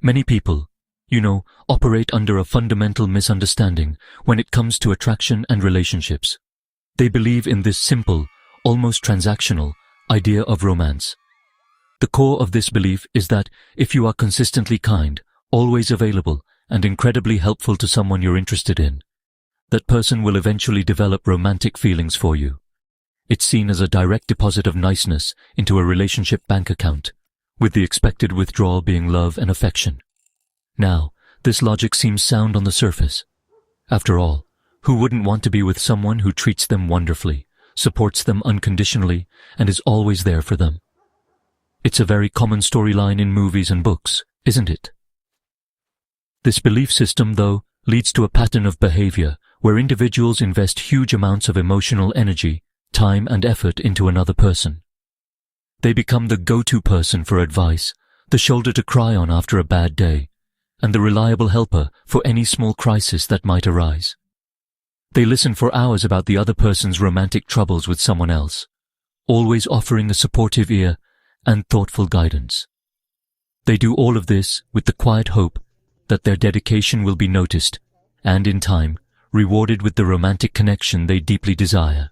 Many people, operate under a fundamental misunderstanding when it comes to attraction and relationships. They believe in this simple, almost transactional, idea of romance. The core of this belief is that if you are consistently kind, always available, and incredibly helpful to someone you're interested in, that person will eventually develop romantic feelings for you. It's seen as a direct deposit of niceness into a relationship bank account, with the expected withdrawal being love and affection. Now, this logic seems sound on the surface. After all, who wouldn't want to be with someone who treats them wonderfully, supports them unconditionally, and is always there for them? It's a very common storyline in movies and books, isn't it? This belief system, though, leads to a pattern of behavior where individuals invest huge amounts of emotional energy, time, and effort into another person. They become the go-to person for advice, the shoulder to cry on after a bad day, and the reliable helper for any small crisis that might arise. They listen for hours about the other person's romantic troubles with someone else, always offering a supportive ear and thoughtful guidance. They do all of this with the quiet hope that their dedication will be noticed and, in time, rewarded with the romantic connection they deeply desire.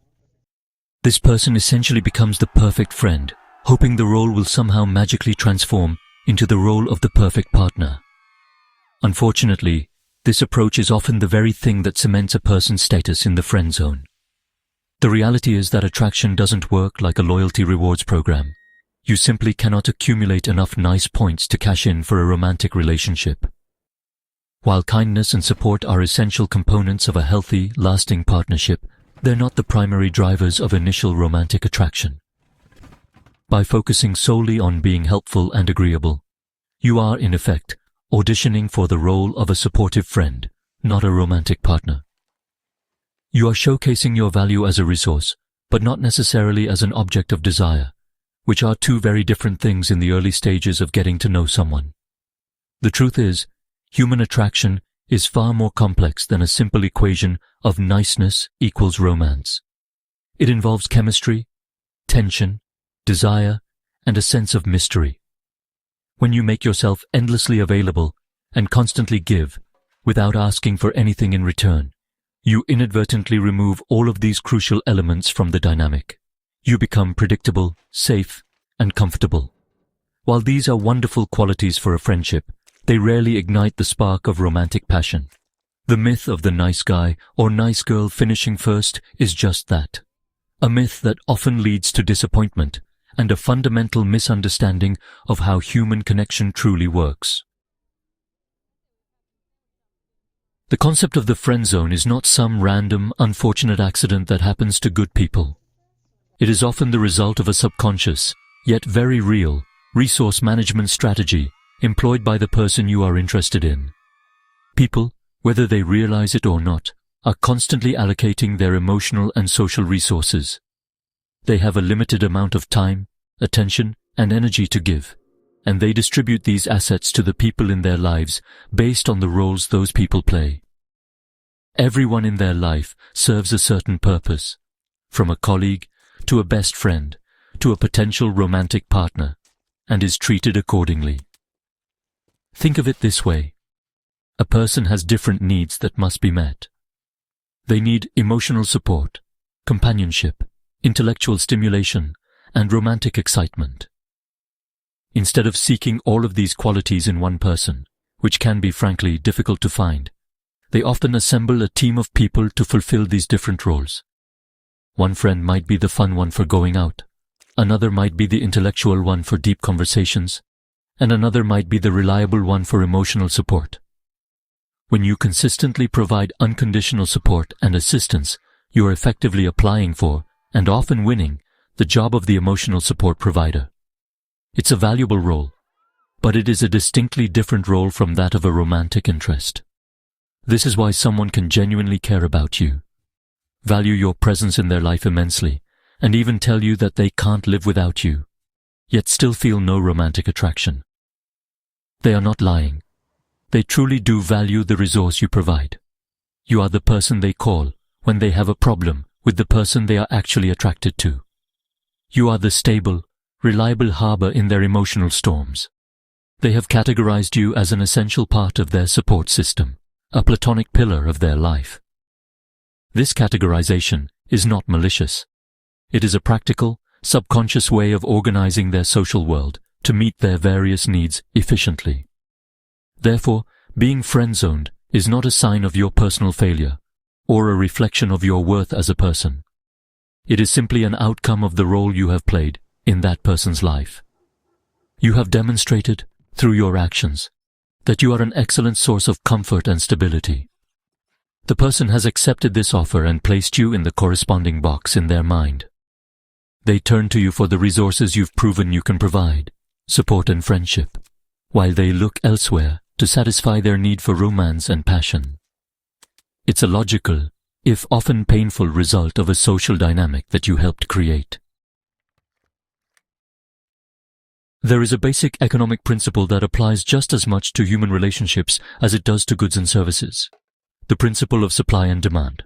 This person essentially becomes the perfect friend, hoping the role will somehow magically transform into the role of the perfect partner. Unfortunately, this approach is often the very thing that cements a person's status in the friend zone. The reality is that attraction doesn't work like a loyalty rewards program. You simply cannot accumulate enough nice points to cash in for a romantic relationship. While kindness and support are essential components of a healthy, lasting partnership, they're not the primary drivers of initial romantic attraction. By focusing solely on being helpful and agreeable, you are, in effect, auditioning for the role of a supportive friend, not a romantic partner. You are showcasing your value as a resource, but not necessarily as an object of desire, which are two very different things in the early stages of getting to know someone. The truth is, human attraction is far more complex than a simple equation of niceness equals romance. It involves chemistry, tension, desire, and a sense of mystery. When you make yourself endlessly available and constantly give, without asking for anything in return, you inadvertently remove all of these crucial elements from the dynamic. You become predictable, safe, and comfortable. While these are wonderful qualities for a friendship, they rarely ignite the spark of romantic passion. The myth of the nice guy or nice girl finishing first is just that. A myth that often leads to disappointment and a fundamental misunderstanding of how human connection truly works. The concept of the friend zone is not some random, unfortunate accident that happens to good people. It is often the result of a subconscious, yet very real, resource management strategy employed by the person you are interested in. People, whether they realize it or not, are constantly allocating their emotional and social resources. They have a limited amount of time, attention, and energy to give, and they distribute these assets to the people in their lives based on the roles those people play. Everyone in their life serves a certain purpose, from a colleague to a best friend to a potential romantic partner, and is treated accordingly. Think of it this way. A person has different needs that must be met. They need emotional support, companionship, intellectual stimulation, and romantic excitement. Instead of seeking all of these qualities in one person, which can be frankly difficult to find, they often assemble a team of people to fulfill these different roles. One friend might be the fun one for going out, another might be the intellectual one for deep conversations, and another might be the reliable one for emotional support. When you consistently provide unconditional support and assistance, you are effectively applying for, and often winning, the job of the emotional support provider. It's a valuable role, but it is a distinctly different role from that of a romantic interest. This is why someone can genuinely care about you, value your presence in their life immensely, and even tell you that they can't live without you, yet still feel no romantic attraction. They are not lying. They truly do value the resource you provide. You are the person they call when they have a problem with the person they are actually attracted to. You are the stable, reliable harbor in their emotional storms. They have categorized you as an essential part of their support system, a platonic pillar of their life. This categorization is not malicious. It is a practical, subconscious way of organizing their social world to meet their various needs efficiently. Therefore, being friend-zoned is not a sign of your personal failure or a reflection of your worth as a person. It is simply an outcome of the role you have played in that person's life. You have demonstrated, through your actions, that you are an excellent source of comfort and stability. The person has accepted this offer and placed you in the corresponding box in their mind. They turn to you for the resources you've proven you can provide, support and friendship, while they look elsewhere to satisfy their need for romance and passion. It's a logical, if often painful, result of a social dynamic that you helped create. There is a basic economic principle that applies just as much to human relationships as it does to goods and services: the principle of supply and demand.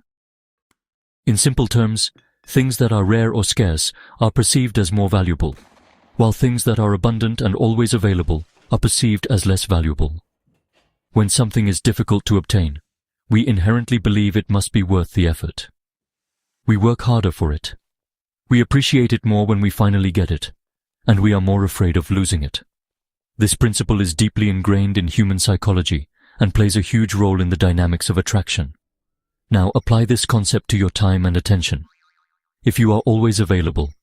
In simple terms, things that are rare or scarce are perceived as more valuable, while things that are abundant and always available are perceived as less valuable. When something is difficult to obtain, we inherently believe it must be worth the effort. We work harder for it. We appreciate it more when we finally get it, and we are more afraid of losing it. This principle is deeply ingrained in human psychology and plays a huge role in the dynamics of attraction. Now apply this concept to your time and attention. If you are always available,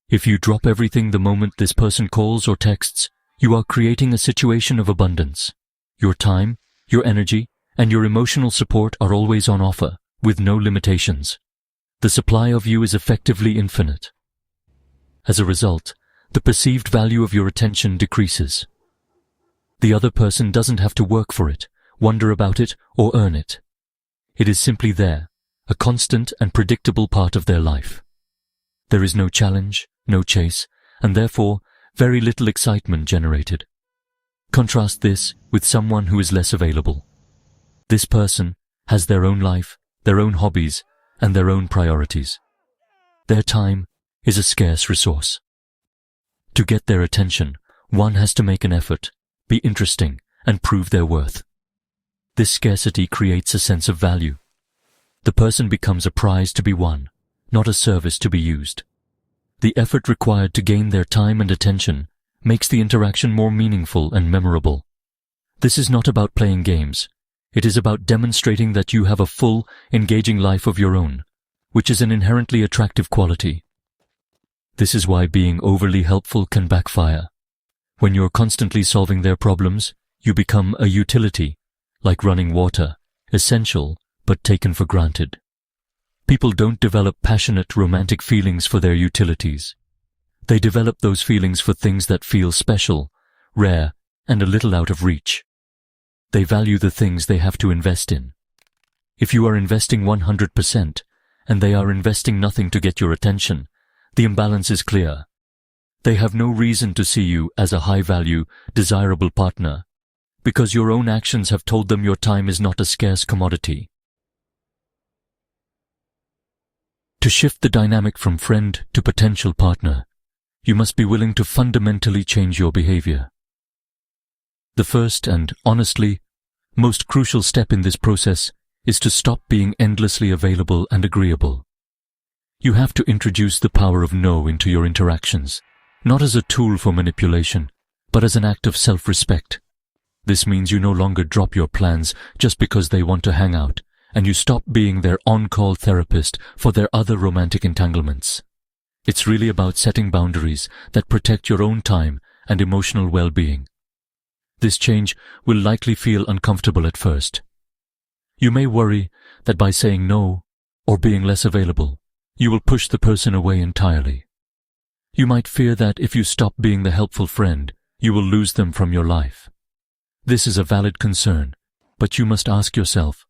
if you drop everything the moment this person calls or texts, you are creating a situation of abundance. Your time, your energy, and your emotional support are always on offer, with no limitations. The supply of you is effectively infinite. As a result, the perceived value of your attention decreases. The other person doesn't have to work for it, wonder about it, or earn it. It is simply there, a constant and predictable part of their life. There is no challenge, no chase, and therefore very little excitement generated. Contrast this with someone who is less available. This person has their own life, their own hobbies, and their own priorities. Their time is a scarce resource. To get their attention, one has to make an effort, be interesting, and prove their worth. This scarcity creates a sense of value. The person becomes a prize to be won, not a service to be used. The effort required to gain their time and attention makes the interaction more meaningful and memorable. This is not about playing games. It is about demonstrating that you have a full, engaging life of your own, which is an inherently attractive quality. This is why being overly helpful can backfire. When you're constantly solving their problems, you become a utility, like running water, essential but taken for granted. People don't develop passionate romantic feelings for their utilities. They develop those feelings for things that feel special, rare, and a little out of reach. They value the things they have to invest in. If you are investing 100% and they are investing nothing to get your attention, the imbalance is clear. They have no reason to see you as a high-value, desirable partner, because your own actions have told them your time is not a scarce commodity. To shift the dynamic from friend to potential partner, you must be willing to fundamentally change your behavior. The first and, honestly, most crucial step in this process is to stop being endlessly available and agreeable. You have to introduce the power of no into your interactions, not as a tool for manipulation, but as an act of self-respect. This means you no longer drop your plans just because they want to hang out, and you stop being their on-call therapist for their other romantic entanglements. It's really about setting boundaries that protect your own time and emotional well-being. This change will likely feel uncomfortable at first. You may worry that by saying no or being less available, you will push the person away entirely. You might fear that if you stop being the helpful friend, you will lose them from your life. This is a valid concern, but you must ask yourself,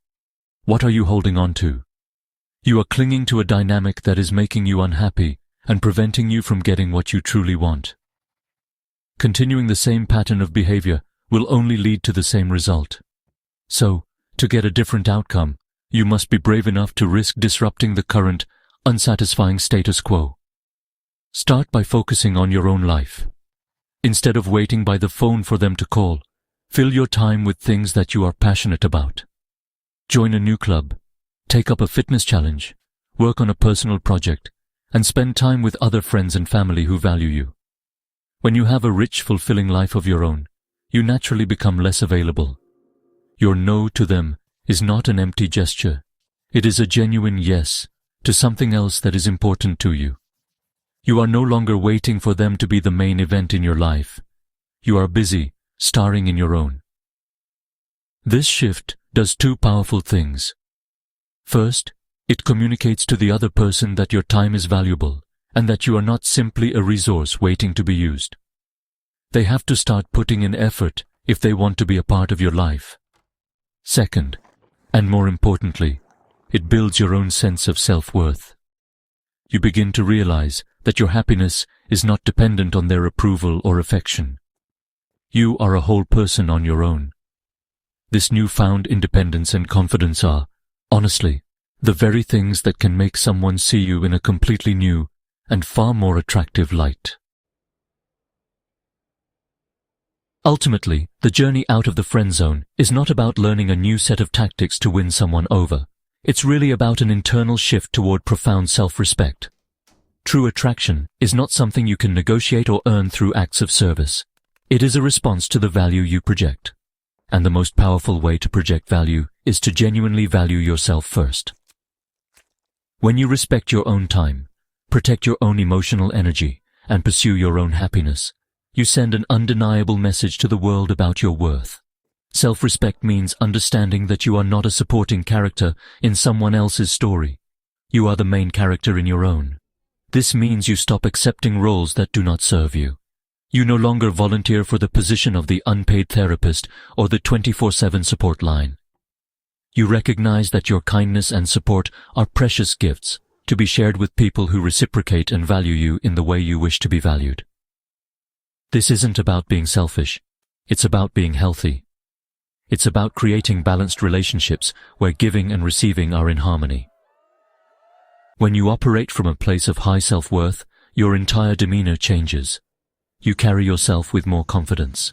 what are you holding on to? You are clinging to a dynamic that is making you unhappy and preventing you from getting what you truly want. Continuing the same pattern of behavior will only lead to the same result. So, to get a different outcome, you must be brave enough to risk disrupting the current, unsatisfying status quo. Start by focusing on your own life. Instead of waiting by the phone for them to call, fill your time with things that you are passionate about. Join a new club, take up a fitness challenge, work on a personal project, and spend time with other friends and family who value you. When you have a rich, fulfilling life of your own, you naturally become less available. Your no to them is not an empty gesture. It is a genuine yes to something else that is important to you. You are no longer waiting for them to be the main event in your life. You are busy, starring in your own. This shift does two powerful things. First, it communicates to the other person that your time is valuable and that you are not simply a resource waiting to be used. They have to start putting in effort if they want to be a part of your life. Second, and more importantly, it builds your own sense of self-worth. You begin to realize that your happiness is not dependent on their approval or affection. You are a whole person on your own. This newfound independence and confidence are, honestly, the very things that can make someone see you in a completely new and far more attractive light. Ultimately, the journey out of the friend zone is not about learning a new set of tactics to win someone over. It's really about an internal shift toward profound self-respect. True attraction is not something you can negotiate or earn through acts of service. It is a response to the value you project. And the most powerful way to project value is to genuinely value yourself first. When you respect your own time, protect your own emotional energy, and pursue your own happiness, you send an undeniable message to the world about your worth. Self-respect means understanding that you are not a supporting character in someone else's story. You are the main character in your own. This means you stop accepting roles that do not serve you. You no longer volunteer for the position of the unpaid therapist or the 24/7 support line. You recognize that your kindness and support are precious gifts to be shared with people who reciprocate and value you in the way you wish to be valued. This isn't about being selfish. It's about being healthy. It's about creating balanced relationships where giving and receiving are in harmony. When you operate from a place of high self-worth, your entire demeanor changes. You carry yourself with more confidence.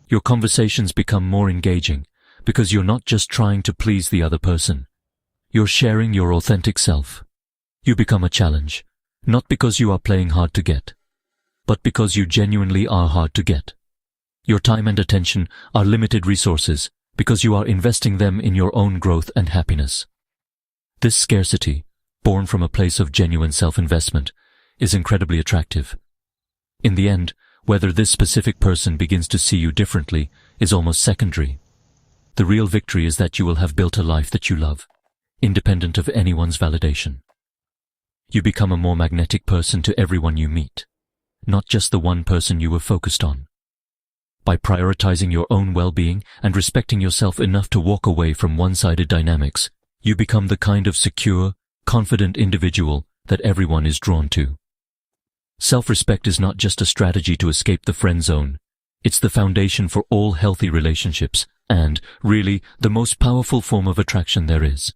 Your conversations become more engaging because you're not just trying to please the other person. You're sharing your authentic self. You become a challenge, not because you are playing hard to get, but because you genuinely are hard to get. Your time and attention are limited resources because you are investing them in your own growth and happiness. This scarcity, born from a place of genuine self-investment, is incredibly attractive. In the end, whether this specific person begins to see you differently is almost secondary. The real victory is that you will have built a life that you love, independent of anyone's validation. You become a more magnetic person to everyone you meet, not just the one person you were focused on. By prioritizing your own well-being and respecting yourself enough to walk away from one-sided dynamics, you become the kind of secure, confident individual that everyone is drawn to. Self-respect is not just a strategy to escape the friend zone. It's the foundation for all healthy relationships and, really, the most powerful form of attraction there is.